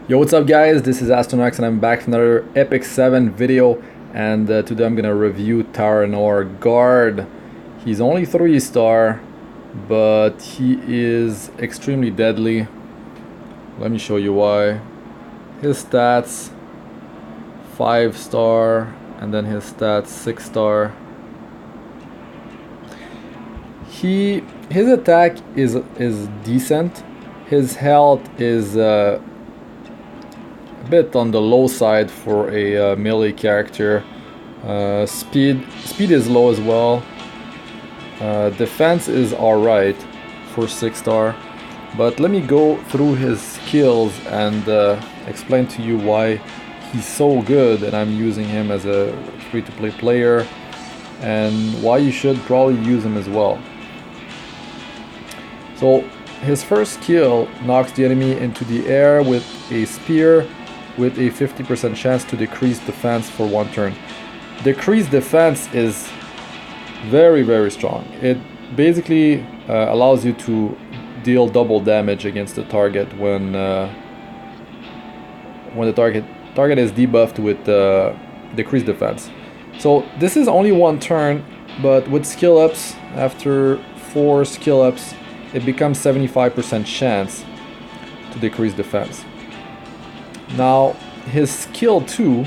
Yo, what's up guys? This is Astranox and I'm back for another Epic 7 video, and today I'm gonna review Taranor Guard. He's only 3-star, but he is extremely deadly. Let me show you why. His stats 5-star, and then his stats 6-star. His attack is decent. His health is a bit on the low side for a melee character. Speed is low as well. Defense is alright for 6-star, but let me go through his skills and explain to you why he's so good and I'm using him as a free-to-play player, and why you should probably use him as well. So his first skill knocks the enemy into the air with a spear with a 50% chance to decrease defense for 1 turn. Decreased defense is very strong. It basically allows you to deal double damage against the target when the target is debuffed with decreased defense. So this is only 1 turn, but with skill ups, after 4 skill ups, it becomes 75% chance to decrease defense. Now his skill 2,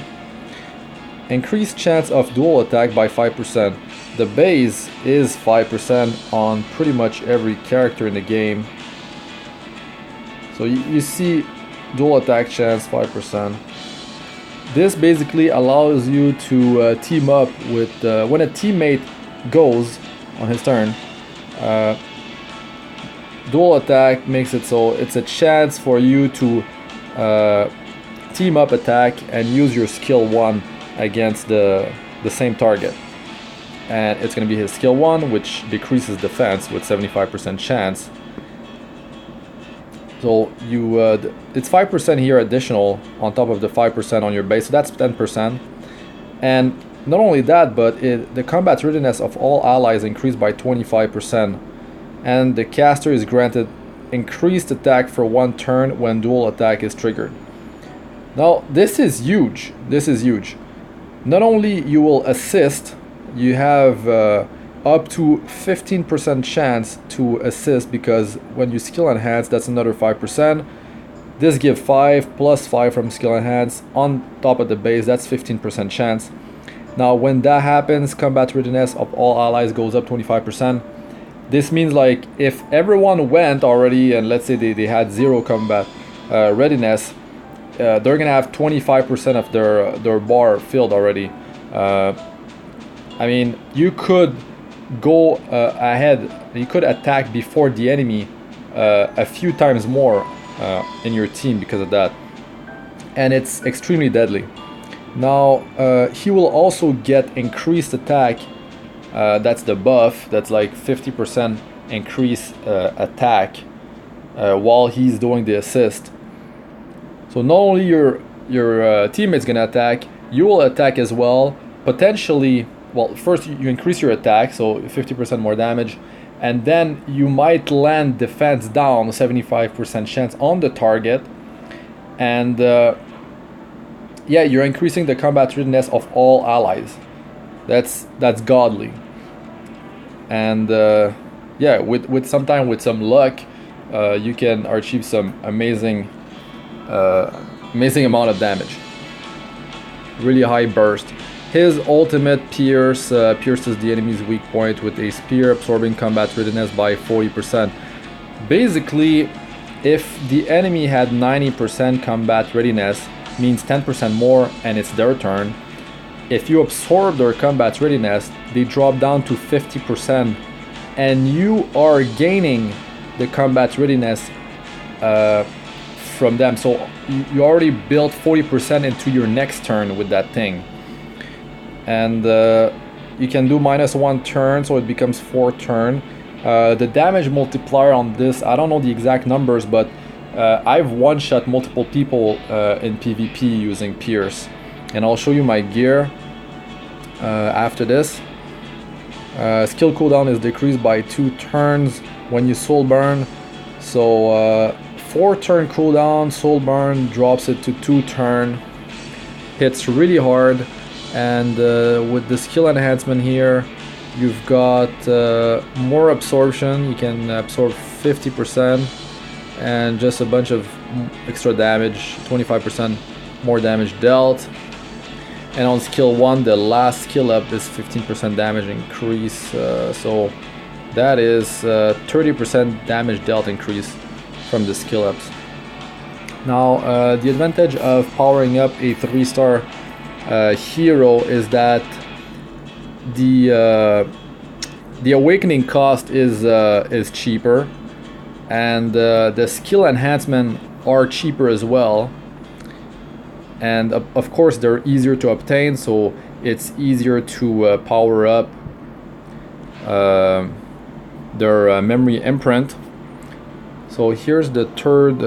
increased chance of dual attack by 5%. The base is 5% on pretty much every character in the game. So you see dual attack chance 5%. This basically allows you to team up with when a teammate goes on his turn. Dual attack makes it so it's a chance for you to team up attack and use your skill 1 against the same target. And it's going to be his skill 1, which decreases defense with 75% chance. So you it's 5% here additional on top of the 5% on your base, so that's 10%. And not only that, but the combat readiness of all allies increased by 25%. And the caster is granted increased attack for 1 turn when dual attack is triggered. Now this is huge. Not only you will assist, you have up to 15% chance to assist, because when you skill enhance, that's another 5%. This gives 5 plus 5 from skill enhance on top of the base, that's 15% chance. Now when that happens, combat readiness of all allies goes up 25%. This means, like, if everyone went already and let's say they had 0 combat readiness, they're gonna have 25% of their bar filled already. I mean, you could go ahead, you could attack before the enemy a few times more in your team because of that, and it's extremely deadly. Now he will also get increased attack. That's the buff. That's like 50% increase attack while he's doing the assist. So not only your teammate's gonna attack, you will attack as well. Potentially, well, first you increase your attack, so 50% more damage, and then you might land defense down 75% chance on the target, and yeah, you're increasing the combat readiness of all allies. That's godly. And yeah, with some luck, you can achieve some amazing amount of damage. Really high burst. His ultimate pierces the enemy's weak point with a spear, absorbing combat readiness by 40%. Basically, if the enemy had 90% combat readiness, means 10% more, and it's their turn. If you absorb their combat readiness, they drop down to 50%, and you are gaining the combat readiness from them. So you already built 40% into your next turn with that thing. And you can do -1 turn, so it becomes 4 turn. The damage multiplier on this, I don't know the exact numbers, but I've one-shot multiple people in PvP using Pierce. And I'll show you my gear after this. Skill cooldown is decreased by 2 turns when you soul burn. So 4-turn cooldown. Soul Burn drops it to 2-turn. Hits really hard, and with the skill enhancement here, you've got more absorption. You can absorb 50% and just a bunch of extra damage, 25% more damage dealt. And on skill 1, the last skill up is 15% damage increase, so that is 30% damage dealt increase from the skill ups. Now the advantage of powering up a 3-star hero is that the awakening cost is cheaper, and the skill enhancement are cheaper as well, and of course they're easier to obtain, so it's easier to power up their memory imprint. So here's the third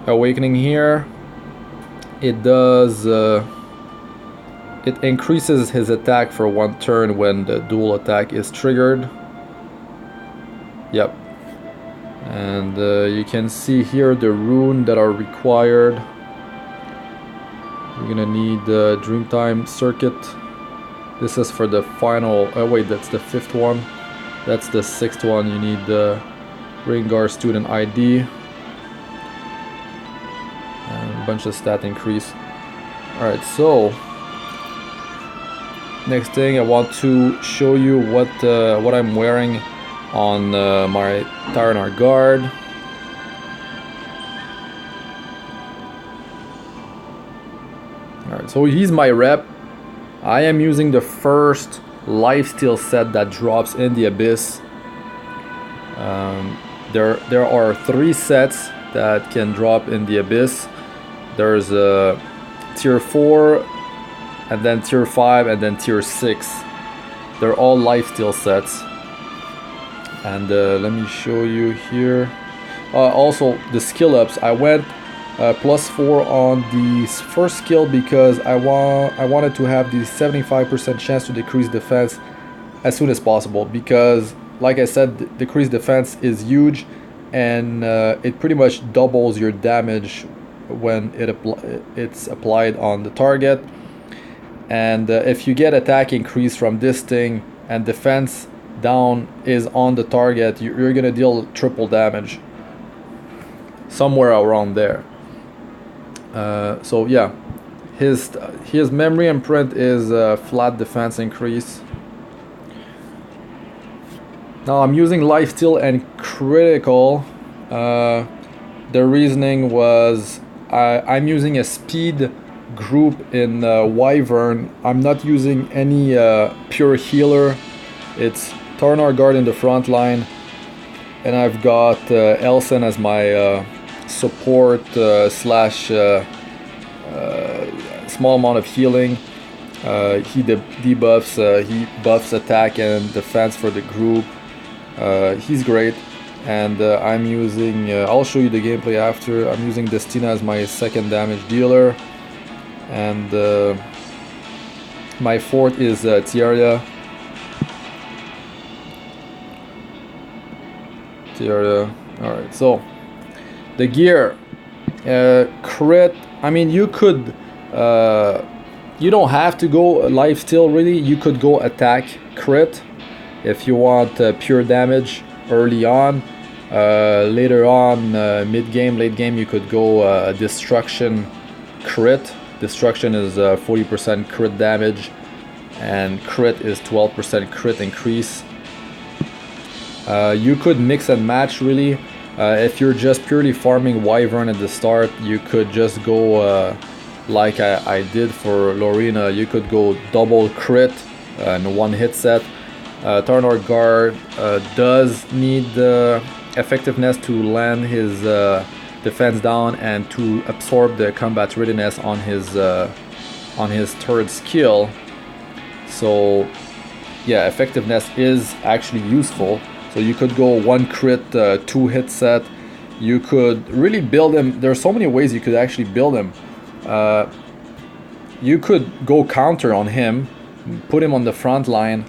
awakening here. It does it increases his attack for 1 turn when the dual attack is triggered. Yep. And you can see here the rune that are required. You're gonna need the Dreamtime Circuit. This is for the final, wait, that's the 5th one. That's the 6th one. You need the Guard Student ID. And a bunch of stat increase. Alright, so next thing I want to show you what I'm wearing on my Taranor Guard. Alright, so he's my rep. I am using the first lifesteal set that drops in the Abyss. There are 3 sets that can drop in the Abyss. There's a tier 4, and then tier 5, and then tier 6. They're all lifesteal sets. And let me show you here. Also the skill ups, I went +4 on the first skill because I wanted to have the 75% chance to decrease defense as soon as possible, because like I said, decreased defense is huge, and it pretty much doubles your damage when it's applied on the target. And if you get attack increase from this thing and defense down is on the target, you're gonna deal triple damage, somewhere around there. So yeah, his memory imprint is flat defense increase. Now I'm using lifesteal and critical. The reasoning was I'm using a speed group in Wyvern. I'm not using any pure healer. It's Taranor Guard in the front line, and I've got Elson as my support slash small amount of healing. He debuffs, he buffs attack and defense for the group. He's great, and I'm using, I'll show you the gameplay after. I'm using Destina as my 2nd damage dealer, and my 4th is Tiaria. Alright, so the gear, crit. I mean, you could, you don't have to go lifesteal really. You could go attack crit if you want pure damage early on. Later on, mid game, late game, you could go destruction crit. Destruction is 40% crit damage, and crit is 12% crit increase. You could mix and match really. If you're just purely farming Wyvern at the start, you could just go like I did for Lorena. You could go double crit and 1 hit set. Taranor Guard does need the effectiveness to land his defense down and to absorb the combat readiness on his 3rd skill. So yeah, effectiveness is actually useful. So you could go 1 crit, 2 hit set. You could really build him. There's so many ways you could actually build him. You could go counter on him, put him on the front line,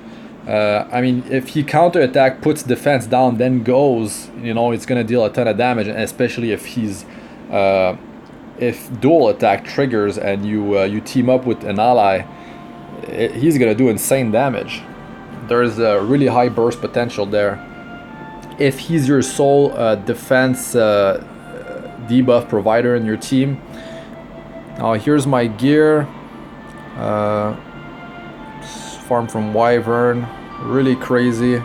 I mean, if he counterattack, puts defense down, then goes, you know, it's gonna deal a ton of damage, and especially if he's if dual attack triggers and you team up with an ally, he's gonna do insane damage. There's a really high burst potential there. If he's your sole defense debuff provider in your team. Now here's my gear. Farm from Wyvern, really crazy.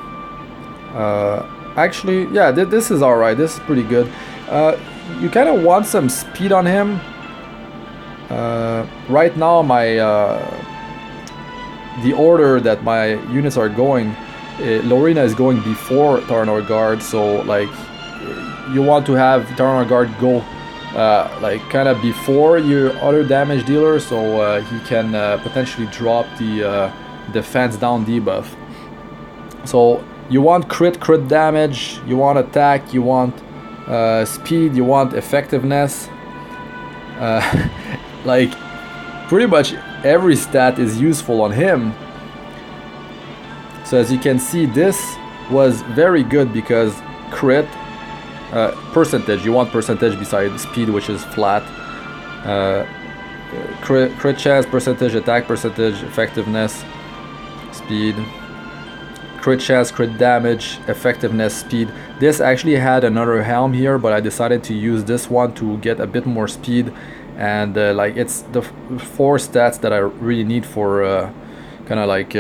Actually, yeah, this is alright. This is pretty good. You kind of want some speed on him. Right now, my the order that my units are going, Lorena is going before Taranor Guard, so like you want to have Taranor Guard go like kind of before your other damage dealer, so he can potentially drop the defense down debuff. So you want crit damage, you want attack, you want speed, you want effectiveness. Like pretty much every stat is useful on him. So as you can see, this was very good because crit percentage, you want percentage besides speed, which is flat. Crit chance percentage, attack percentage, effectiveness, speed, crit chance, crit damage, effectiveness, speed. This actually had another helm here, but I decided to use this one to get a bit more speed, and like it's the 4 stats that I really need for kind of like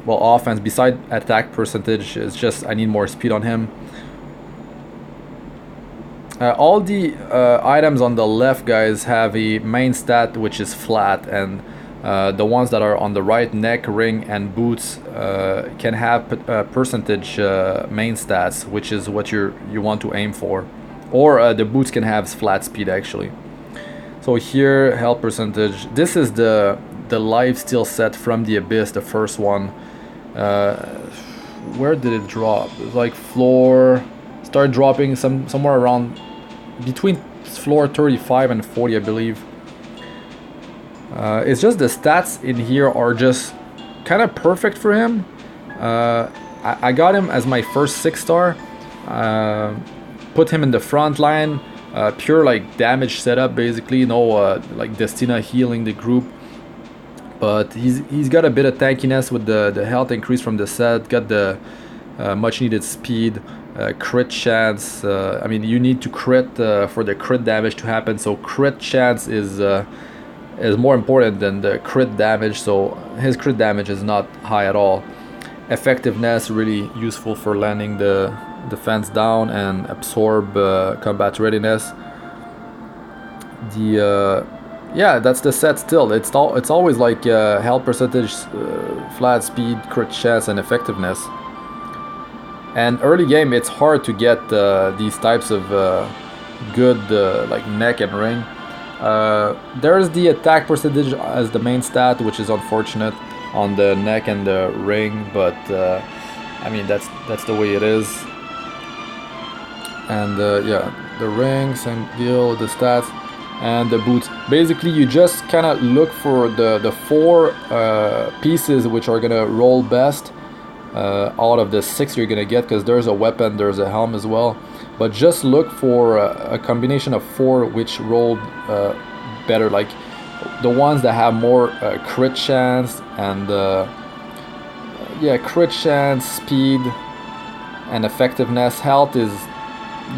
well, offense. Beside attack percentage, it's just I need more speed on him. All the items on the left, guys, have a main stat which is flat, and the ones that are on the right, neck, ring, and boots, can have percentage main stats, which is what you want to aim for. Or the boots can have flat speed actually. So here, health percentage. This is the life steal set from the Abyss, the first one. Where did it drop? It was like floor. Start dropping somewhere around between floor 35 and 40, I believe. It's just the stats in here are just kind of perfect for him. I got him as my first 6-star. Put him in the front line. Pure like damage setup, basically. No like Destina healing the group. But he's got a bit of tankiness with the health increase from the set. Got the much needed speed. Crit chance. I mean, you need to crit for the crit damage to happen. So crit chance is more important than the crit damage. So his crit damage is not high at all. Effectiveness, really useful for landing the defense down and absorb combat readiness. The yeah, that's the set still. It's always like health percentage, flat speed, crit chance, and effectiveness. And early game, it's hard to get these types of good like neck and ring. There's the attack percentage as the main stat, which is unfortunate on the neck and the ring, but I mean that's the way it is. And yeah, the ring, same deal, the stats, and the boots. Basically, you just kind of look for the 4 pieces which are gonna roll best out of the 6 you're gonna get, because there's a weapon, there's a helm as well. But just look for a combination of 4 which rolled better, like the ones that have more crit chance and yeah, crit chance, speed, and effectiveness. Health is,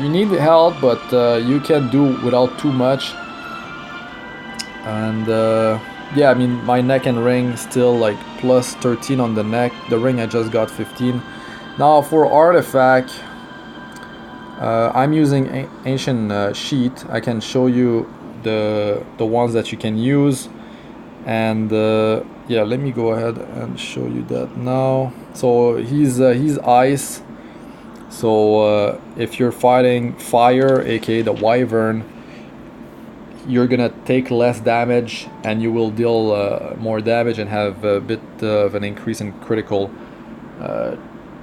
you need health, but you can do without too much. And yeah, I mean, my neck and ring still like plus 13 on the neck. The ring I just got 15. Now for artifact, I'm using ancient sheet. I can show you the ones that you can use, and yeah, let me go ahead and show you that now. So he's ice. So if you're fighting fire, aka the Wyvern, you're gonna take less damage and you will deal more damage and have a bit of an increase in critical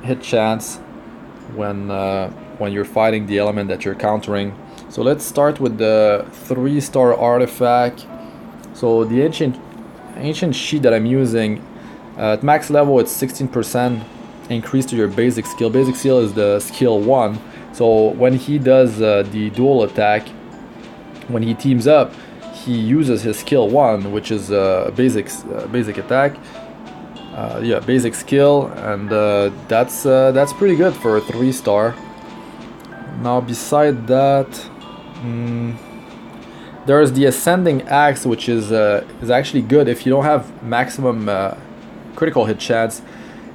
hit chance when you're fighting the element that you're countering. So let's start with the 3-star artifact. So the ancient sheet that I'm using At max level, it's 16% increase to your basic skill. Basic skill is the skill 1. So when he does the dual attack, when he teams up, he uses his skill 1, which is basic attack. Yeah, basic skill, and that's pretty good for a 3-star. Now beside that, there's the ascending axe, which is actually good if you don't have maximum critical hit chance.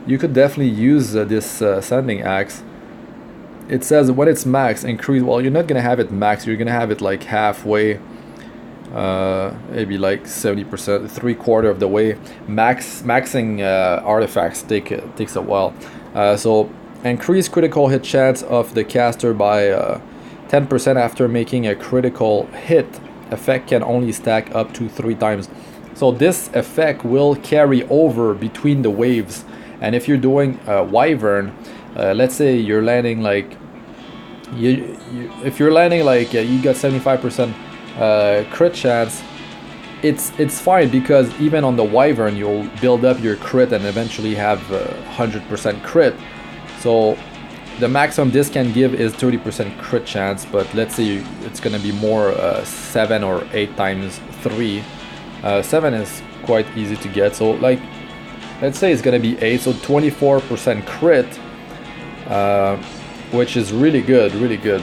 You could definitely use this ascending axe. It says when it's max, increase. Well, you're not gonna have it max. You're gonna have it like halfway, maybe like 70%, 3/4 of the way. Maxing artifacts takes a while. So increase critical hit chance of the caster by 10% after making a critical hit. Effect can only stack up to 3 times. So this effect will carry over between the waves. And if you're doing Wyvern, let's say you're landing like if you're landing like you got 75% crit chance, it's fine, because even on the Wyvern you'll build up your crit and eventually have 100% crit. So the maximum this can give is 30% crit chance, but let's say it's gonna be more 7 or 8 times 3. 7 is quite easy to get, so like let's say it's gonna be 8, so 24% crit, which is really good, really good.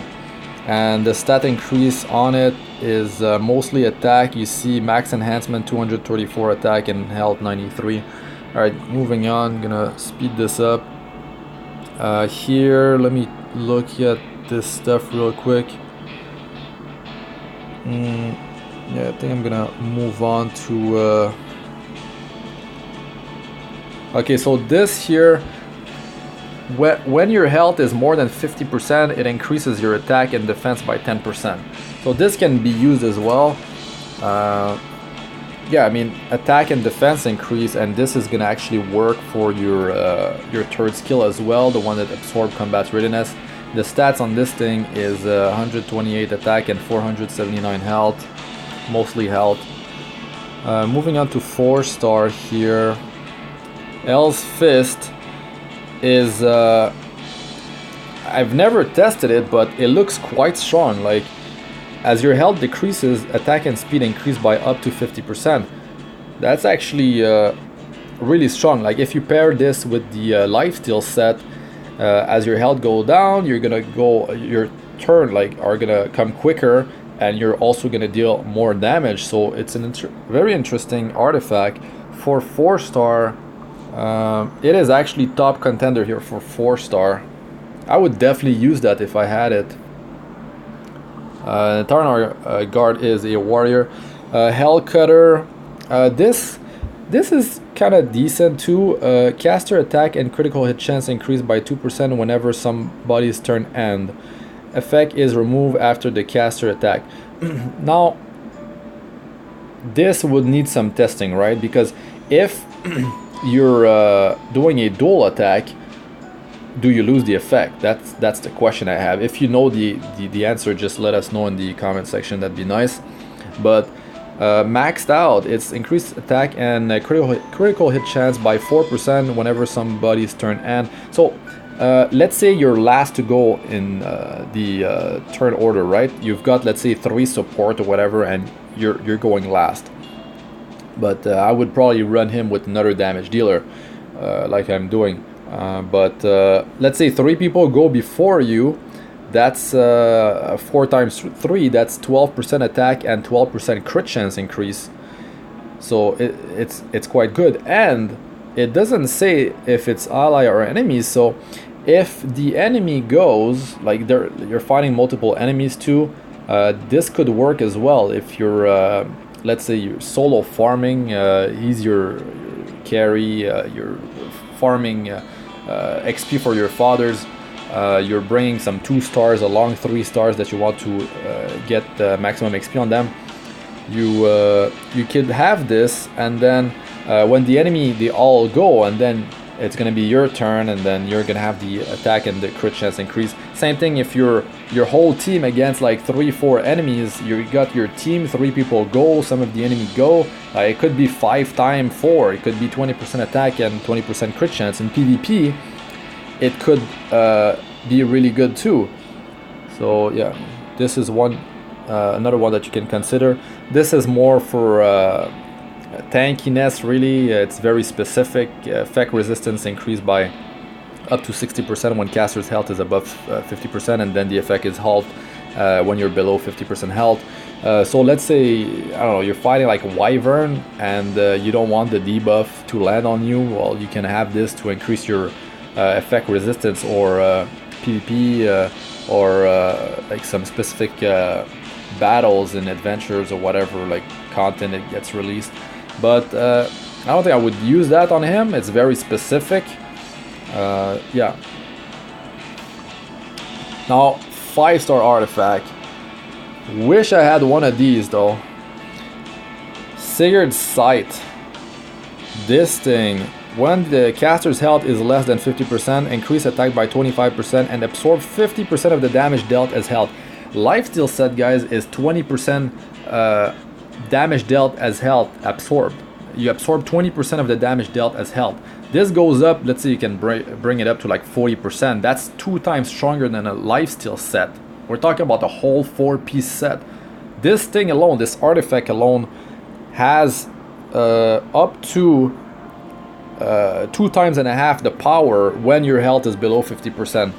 And the stat increase on it is mostly attack. You see max enhancement 234 attack and health 93. Alright, moving on, gonna speed this up. Here, let me look at this stuff real quick. Yeah, I think I'm gonna move on to okay, so this here, when your health is more than 50%, it increases your attack and defense by 10%. So this can be used as well. Yeah, I mean, attack and defense increase, and this is gonna actually work for your 3rd skill as well, the one that absorb combat readiness. The stats on this thing is 128 attack and 479 health, mostly health. Moving on to 4-star here. Hell's Fist is I've never tested it, but it looks quite strong. Like, as your health decreases, attack and speed increase by up to 50%. That's actually really strong. Like, if you pair this with the lifesteal set, as your health go down, you're gonna go, your turn like are gonna come quicker, and you're also gonna deal more damage. So it's an very interesting artifact for 4-star. It is actually top contender here for 4-star. I would definitely use that if I had it. Taranor Guard is a warrior. Hell Cutter. This is kind of decent too. Caster attack and critical hit chance increased by 2% whenever somebody's turn end. Effect is removed after the caster attack. Now, this would need some testing, right? Because if you're doing a dual attack, do you lose the effect? That's the question I have. If you know the answer, just let us know in the comment section. That'd be nice. But maxed out, it's increased attack and critical hit chance by 4% whenever somebody's turn end. So let's say you're last to go in the turn order, right? You've got, let's say, 3 support or whatever, and you're going last. But I would probably run him with another damage dealer, like I'm doing. But let's say 3 people go before you. That's 4 times 3. That's 12% attack and 12% crit chance increase. So it's quite good. And it doesn't say if it's ally or enemy. So if the enemy goes, like you're fighting multiple enemies too, this could work as well. If you're let's say you're solo farming, he's your carry, you're farming XP for your fathers, you're bringing some 2 stars along 3 stars that you want to get maximum XP on them. You could have this, and then when the enemy, they all go, and then it's gonna be your turn, and then you're gonna have the attack and the crit chance increase. Same thing if you're your whole team against like 3-4 enemies. You got your team, 3 people go, some of the enemy go. It could be 5 times 4. It could be 20% attack and 20% crit chance. In PvP, it could be really good too. So yeah, this is one another one that you can consider. This is more for tankiness, really. It's very specific. Effect resistance increased by up to 60% when caster's health is above 50%, and then the effect is halved when you're below 50% health. So let's say, I don't know, you're fighting like a wyvern and you don't want the debuff to land on you. Well, you can have this to increase your effect resistance, or PvP, or like some specific battles and adventures or whatever, like content that gets released. But I don't think I would use that on him. It's very specific. Yeah. Now, 5-star artifact. Wish I had one of these though. Sigurd's Sight. This thing, when the caster's health is less than 50%, increase attack by 25% and absorb 50% of the damage dealt as health. Lifesteal set, guys, is 20% damage dealt as health absorbed. You absorb 20% of the damage dealt as health. This goes up, let's say you can bring it up to like 40%. That's 2 times stronger than a lifesteal set. We're talking about a whole 4-piece set. This thing alone, this artifact alone, has up to 2.5 times the power when your health is below 50%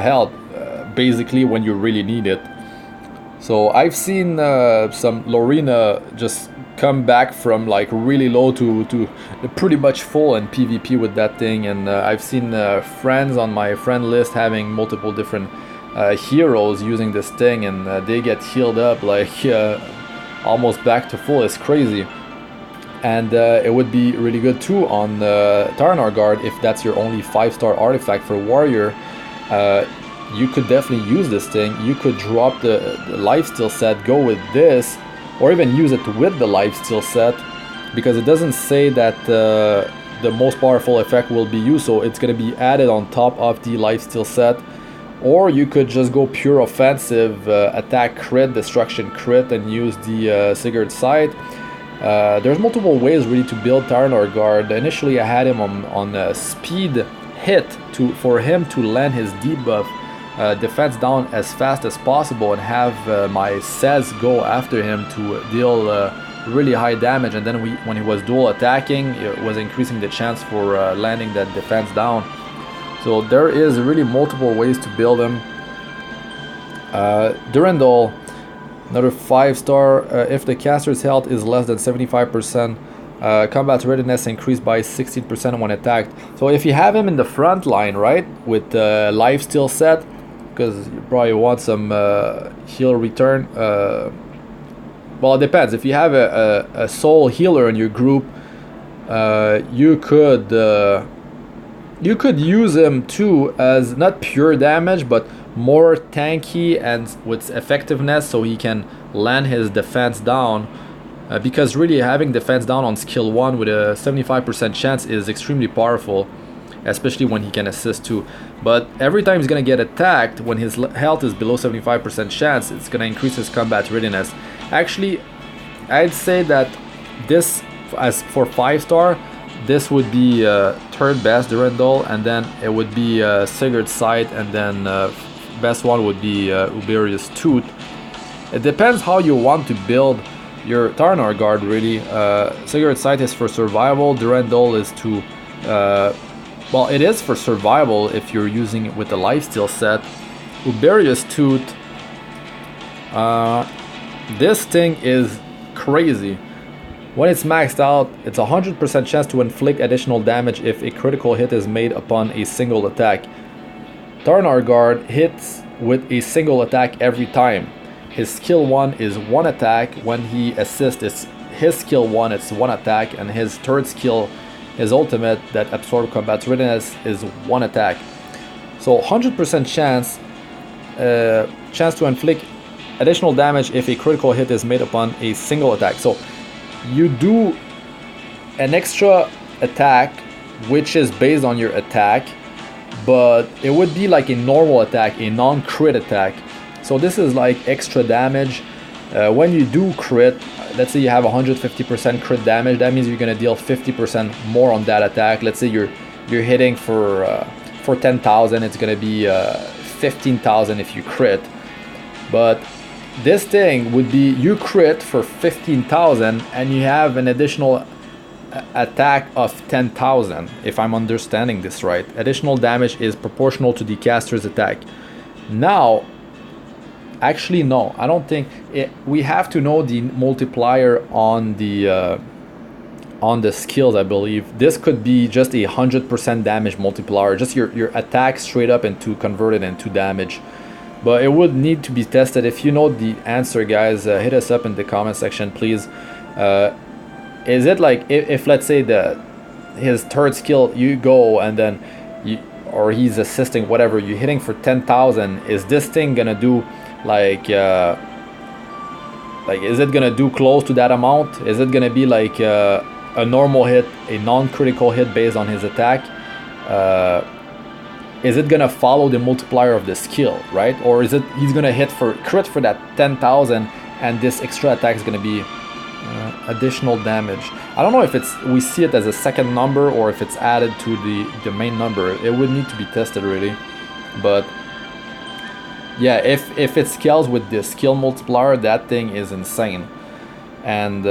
health, basically when you really need it. So I've seen some Lorena just come back from like really low to pretty much full in PvP with that thing, and I've seen friends on my friend list having multiple different heroes using this thing, and they get healed up like almost back to full. It's crazy. And it would be really good too on Taranor Guard if that's your only 5-star artifact for warrior. You could definitely use this thing. You could drop the lifesteal set, go with this, or even use it with the lifesteal set, because it doesn't say that the most powerful effect will be used, so it's going to be added on top of the lifesteal set. Or you could just go pure offensive, attack crit, destruction crit, and use the Sigurd's Sight. There's multiple ways really to build Taranor Guard. Initially I had him on speed hit for him to land his debuff defense down as fast as possible, and have my Sez go after him to deal really high damage, and then when he was dual attacking, it was increasing the chance for landing that defense down. So there is really multiple ways to build him. Durandal, another 5-star. If the caster's health is less than 75%, combat readiness increased by 16% when attacked. So if you have him in the front line, right, with the lifesteal set, because you probably want some heal return. Well, it depends. If you have a soul healer in your group, you could use him too as not pure damage, but more tanky and with effectiveness, so he can land his defense down. Because really having defense down on skill 1 with a 75% chance is extremely powerful, especially when he can assist too. But every time he's going to get attacked, when his health is below 75% chance, it's going to increase his combat readiness. Actually, I'd say that this, as for 5-star, this would be third best Durandal, and then it would be Sigurd's Sight, and then best one would be Uberius Tooth. It depends how you want to build your Taranor Guard, really. Sigurd's Sight is for survival. Durandal is to well, it is for survival if you're using it with the lifesteal set. Uberius Tooth, this thing is crazy. When it's maxed out, it's a 100% chance to inflict additional damage if a critical hit is made upon a single attack. Taranor Guard hits with a single attack every time. His skill 1 is 1 attack. When he assists, his skill 1, it's 1 attack, and his third skill, his ultimate that absorbs combat readiness, is 1 attack. So 100% chance to inflict additional damage if a critical hit is made upon a single attack. So you do an extra attack which is based on your attack, but it would be like a normal attack, a non-crit attack. So this is like extra damage. When you do crit, let's say you have 150% crit damage, that means you're gonna deal 50% more on that attack. Let's say you're hitting for 10,000, it's gonna be 15,000 if you crit. But this thing would be you crit for 15,000 and you have an additional attack of 10,000, if I'm understanding this right. Additional damage is proportional to the caster's attack. Now, actually no, I don't think it, we have to know the multiplier on the skills. I believe this could be just a 100% damage multiplier, just your attack straight up into converted into damage. But it would need to be tested. If you know the answer, guys, hit us up in the comment section, please. Is it like if let's say his third skill, you go and then or he's assisting, whatever, you're hitting for 10,000, is this thing gonna do like is it gonna do close to that amount? Is it gonna be like a normal hit, a non-critical hit based on his attack? Is it gonna follow the multiplier of the skill, right? Or is it he's gonna hit for crit for that 10,000 and this extra attack is gonna be additional damage? I don't know if we see it as a second number or if it's added to the main number. It would need to be tested really. But yeah, if it scales with the skill multiplier, that thing is insane. And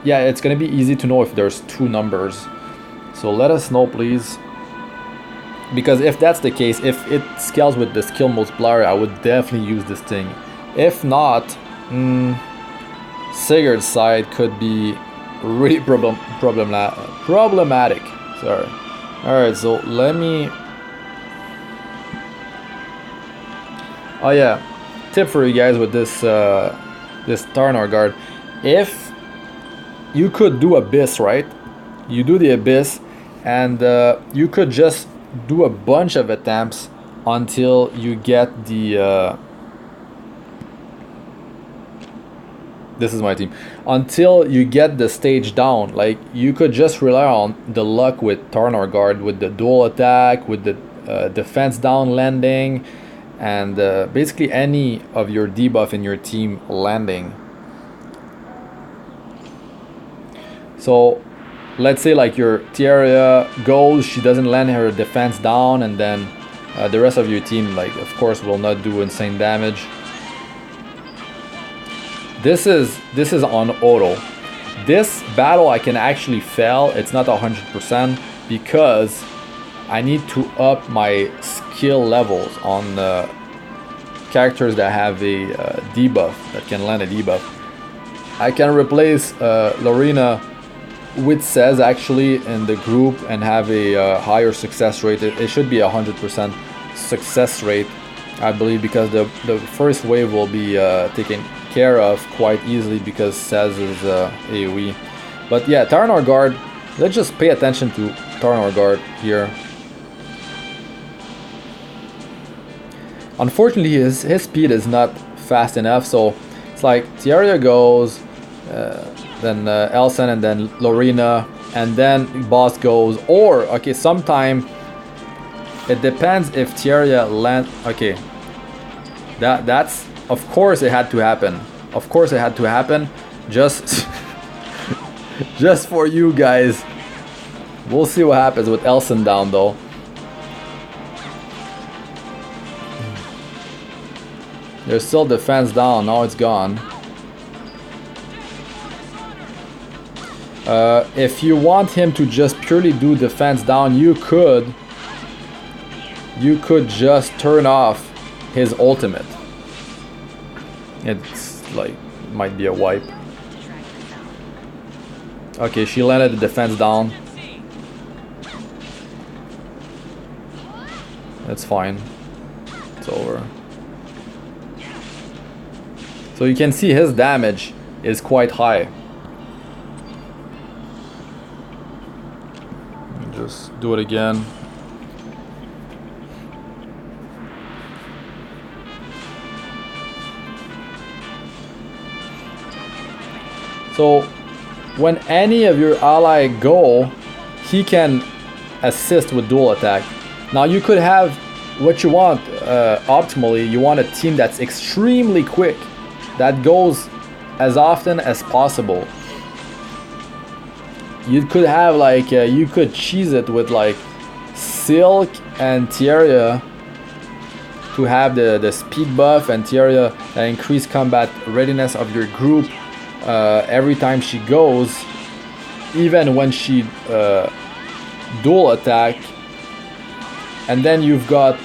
yeah, it's gonna be easy to know if there's two numbers. So let us know, please. Because if that's the case, if it scales with the skill multiplier, I would definitely use this thing. If not, Sigurd's side could be really problematic. Sorry. Alright, so let me... Oh yeah, tip for you guys with this this Taranor Guard. If you could do Abyss, right? You do the Abyss and you could just do a bunch of attempts until you get the this is my team, until you get the stage down. Like you could just rely on the luck with Taranor Guard, with the dual attack, with the defense down landing, and basically any of your debuff in your team landing. So let's say like your Tierra goes, she doesn't land her defense down, and then the rest of your team, like, of course, will not do insane damage. This is on auto. This battle I can actually fail. It's not 100% because I need to up my skill levels on characters that have a debuff, that can land a debuff. I can replace Lorena with Cez actually in the group and have a higher success rate. It should be 100% success rate, I believe, because the first wave will be taken care of quite easily because Cez is AoE. But yeah, Taranor Guard, let's just pay attention to Taranor Guard here. Unfortunately, his speed is not fast enough, so it's like Tierra goes, then Elsen, and then Lorena, and then boss goes. Or okay, sometime it depends if Tierra land. Okay, that's, of course it had to happen. Of course it had to happen. Just just for you guys. We'll see what happens with Elsen down though. There's still defense down. Now it's gone. If you want him to just purely do defense down, you could just turn off his ultimate. It's like, might be a wipe. Okay, she landed the defense down. That's fine. It's over. So you can see his damage is quite high. Just do it again. So when any of your ally go, he can assist with dual attack. Now you could have what you want optimally, you want a team that's extremely quick, that goes as often as possible. You could have like you could cheese it with like Silk and Tierra to have the speed buff, and Tierra increase combat readiness of your group every time she goes, even when she dual attack. And then you've got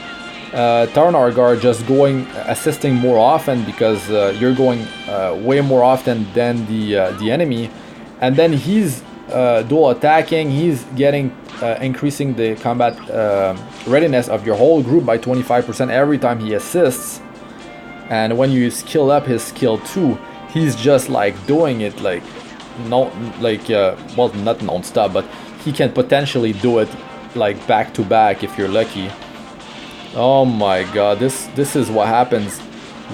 Taranor Guard just going assisting more often, because you're going way more often than the enemy, and then he's dual attacking, he's getting increasing the combat readiness of your whole group by 25% every time he assists. And when you skill up his skill 2, he's just like doing it like well, not non-stop, but he can potentially do it like back to back if you're lucky. Oh my god, this is what happens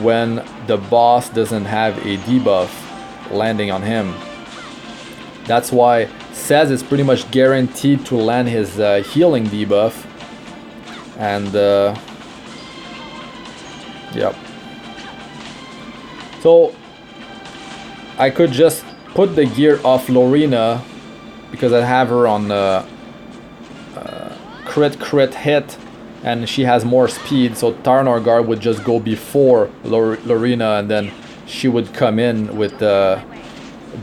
when the boss doesn't have a debuff landing on him. That's why Sez is pretty much guaranteed to land his healing debuff. And yep. So I could just put the gear off Lorena because I have her on crit hit, and she has more speed, so Taranor Guard would just go before Lorena, and then she would come in with the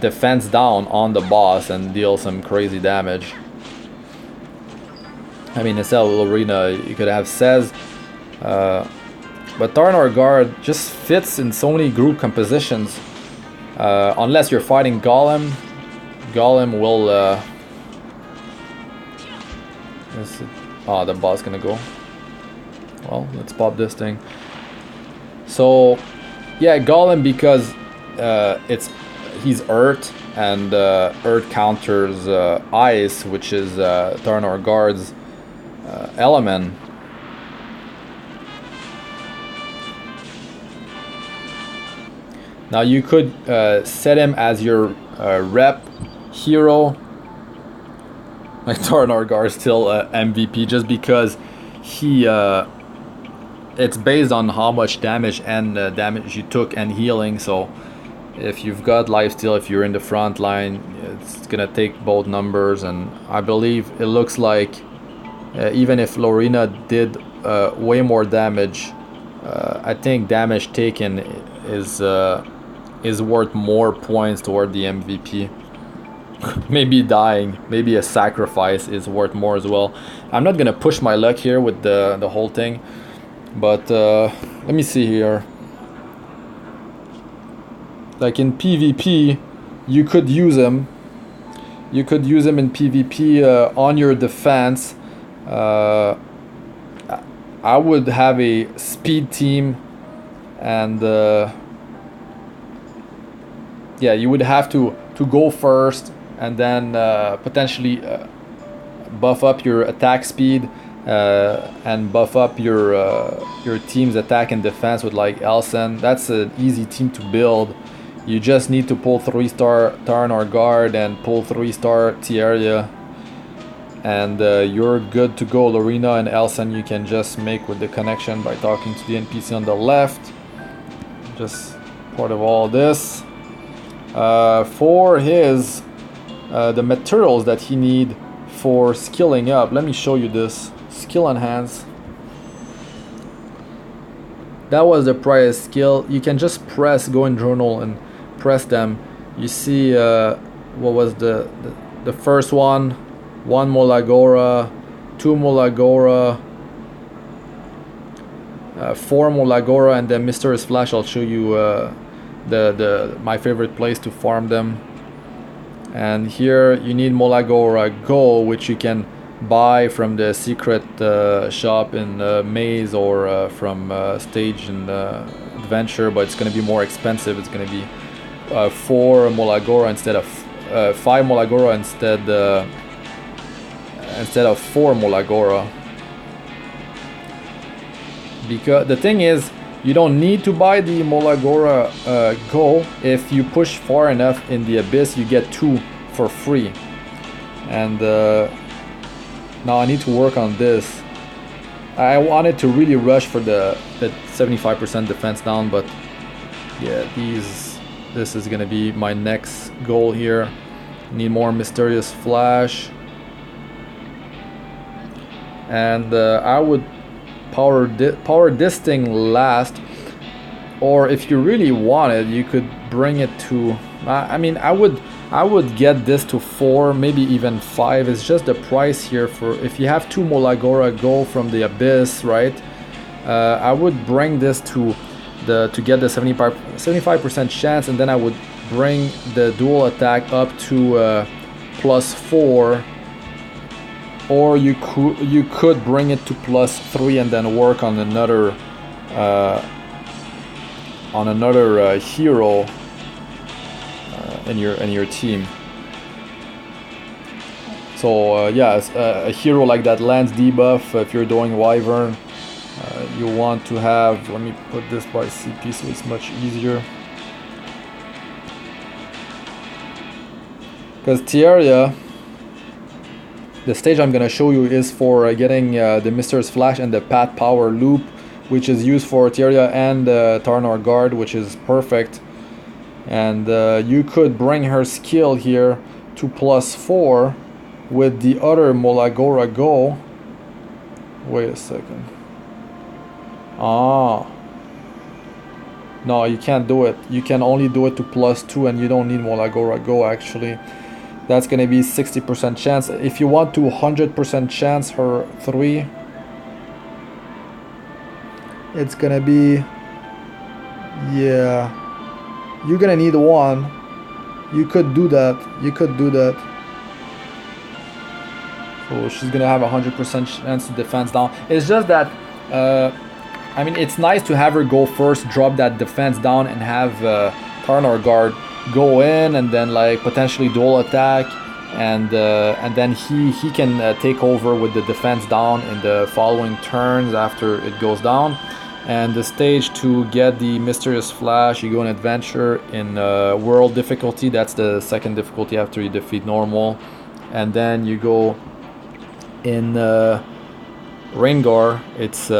defense down on the boss and deal some crazy damage. I mean, instead of Lorena, you could have Sez, but Taranor Guard just fits in so many group compositions. Unless you're fighting Golem. Golem will oh, the boss gonna go. Well, let's pop this thing. So yeah, Golem, because he's Earth, and Earth counters Ice, which is Taranor Guard's element. Now you could set him as your rep hero. Like Taranor Guard is still MVP, just because he it's based on how much damage and damage you took and healing. So if you've got lifesteal, if you're in the front line, it's gonna take both numbers. And I believe it looks like even if Lorena did way more damage, I think damage taken is worth more points toward the MVP. Maybe dying, maybe a sacrifice is worth more as well. I'm not gonna push my luck here with the whole thing, but let me see here. Like in PvP, you could use him. You could use him in PvP on your defense. I would have a speed team, and yeah, you would have to go first, and then potentially buff up your attack speed and buff up your team's attack and defense with like Elsen. That's an easy team to build. You just need to pull 3-star Taranor Guard and pull 3-star Tierra, and you're good to go. Lorena and Elsen you can just make with the connection by talking to the NPC on the left. Just part of all this. For his the materials that he need for skilling up, let me show you this. Skill enhance. That was the prior skill. You can just press, go in journal and press them. You see what was the first one? 1 Molagora, 2 Molagora, 4 Molagora, and then Mysterious Flash. I'll show you my favorite place to farm them. And here you need Molagora Go, which you can buy from the secret shop in Maze, or from Stage in Adventure, but it's going to be more expensive. It's going to be 4 Molagora instead of 5 Molagora instead of 4 Molagora. Because the thing is, you don't need to buy the Molagora Go. If you push far enough in the abyss, you get 2 for free. And now I need to work on this. I wanted to really rush for the 75% defense down, but yeah, this is gonna be my next goal here. Need more Mysterious Flash, and I would power this thing last, or if you really wanted, you could bring it to. I mean, I would get this to 4, maybe even 5. It's just the price here for if you have 2 Molagora Go from the Abyss, right? I would bring this to get the 75% chance, and then I would bring the dual attack up to +4, or you could bring it to +3 and then work on another hero in your team. So yeah, a hero like that lands debuff. If you're doing Wyvern, you want to have, let me put this by CP so it's much easier, because Tierria, the stage I'm gonna show you is for getting the Mysterious Flash and the Pat Power Loop, which is used for Tierria and Taranor Guard, which is perfect. And you could bring her skill here to +4 with the other Molagora Go. Wait a second. Ah. No, you can't do it. You can only do it to +2, and you don't need Molagora Go actually. That's gonna be 60% chance. If you want to 100% chance her 3, it's gonna be, yeah, you're gonna need 1. You could do that. So she's gonna have 100% chance to defense down. It's just that I mean, it's nice to have her go first, drop that defense down, and have Taranor Guard go in and then like potentially dual attack, and then he can take over with the defense down in the following turns after it goes down. And the stage to get the Mysterious Flash, you go in Adventure in World difficulty. That's the second difficulty after you defeat normal. And then you go in Rengar, it's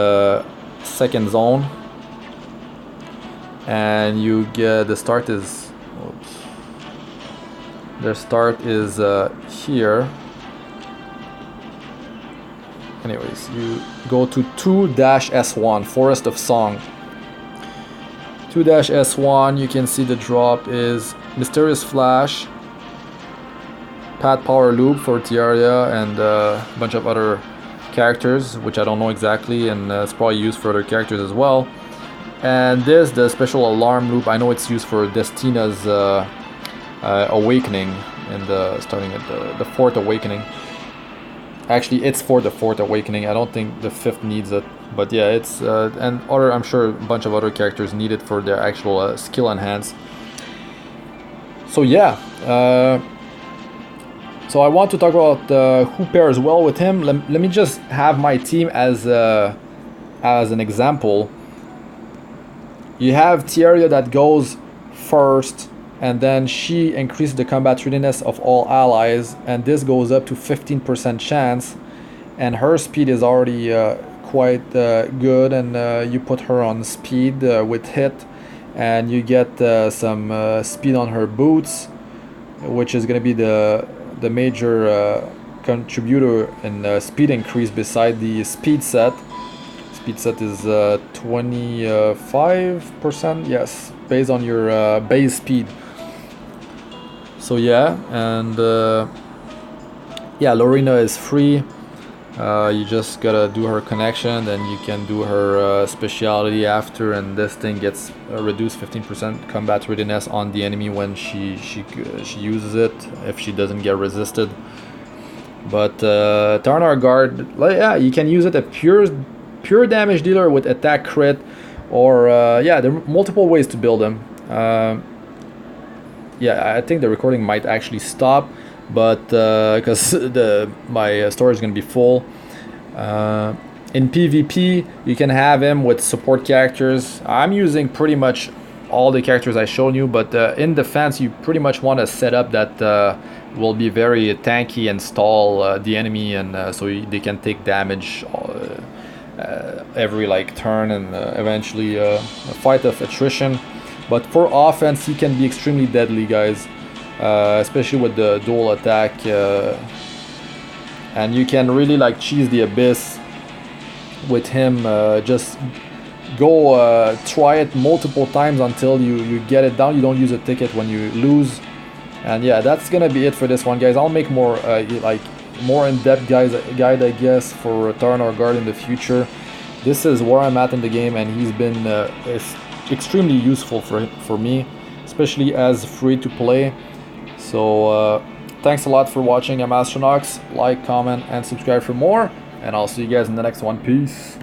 second zone. And you get, the start is, oops. The start is here. Anyways, you go to 2-S1, Forest of Song. 2-S1, you can see the drop is Mysterious Flash, Pat Power Loop for Tierria, and a bunch of other characters, which I don't know exactly, and it's probably used for other characters as well. And this, the special alarm loop, I know it's used for Destina's awakening, and starting at the 4th awakening. Actually, it's for the 4th awakening. I don't think the 5th needs it, but yeah, it's and other, I'm sure a bunch of other characters need it for their actual skill enhance. So yeah, so I want to talk about who pairs well with him. Let me just have my team as an example. You have Tierria that goes first, and then she increases the combat readiness of all allies, and this goes up to 15% chance, and her speed is already quite good, and you put her on speed with hit, and you get some speed on her boots, which is going to be the major contributor in speed increase beside the speed set. Speed set is 25%, yes, based on your base speed. So yeah, and yeah, Lorena is free. You just gotta do her connection, then you can do her speciality after, and this thing gets reduced 15% combat readiness on the enemy when she uses it, if she doesn't get resisted. But Taranor Guard, yeah, you can use it a pure damage dealer with attack crit, or yeah, there are multiple ways to build them. Yeah, I think the recording might actually stop, but because my storage is going to be full. In PvP, you can have him with support characters. I'm using pretty much all the characters I showed you, but in defense, you pretty much want a setup that will be very tanky and stall the enemy, and so they can take damage every like turn, and eventually a fight of attrition. But for offense, he can be extremely deadly, guys, especially with the dual attack, and you can really like cheese the abyss with him. Just go try it multiple times until you get it down. You don't use a ticket when you lose. And yeah, that's gonna be it for this one, guys. I'll make more like more in-depth guide, I guess, for Taranor Guard in the future. This is where I'm at in the game, and he's been extremely useful for me, especially as free to play. So thanks a lot for watching. I'm Astranox. Like, comment, and subscribe for more, and I'll see you guys in the next one. Peace.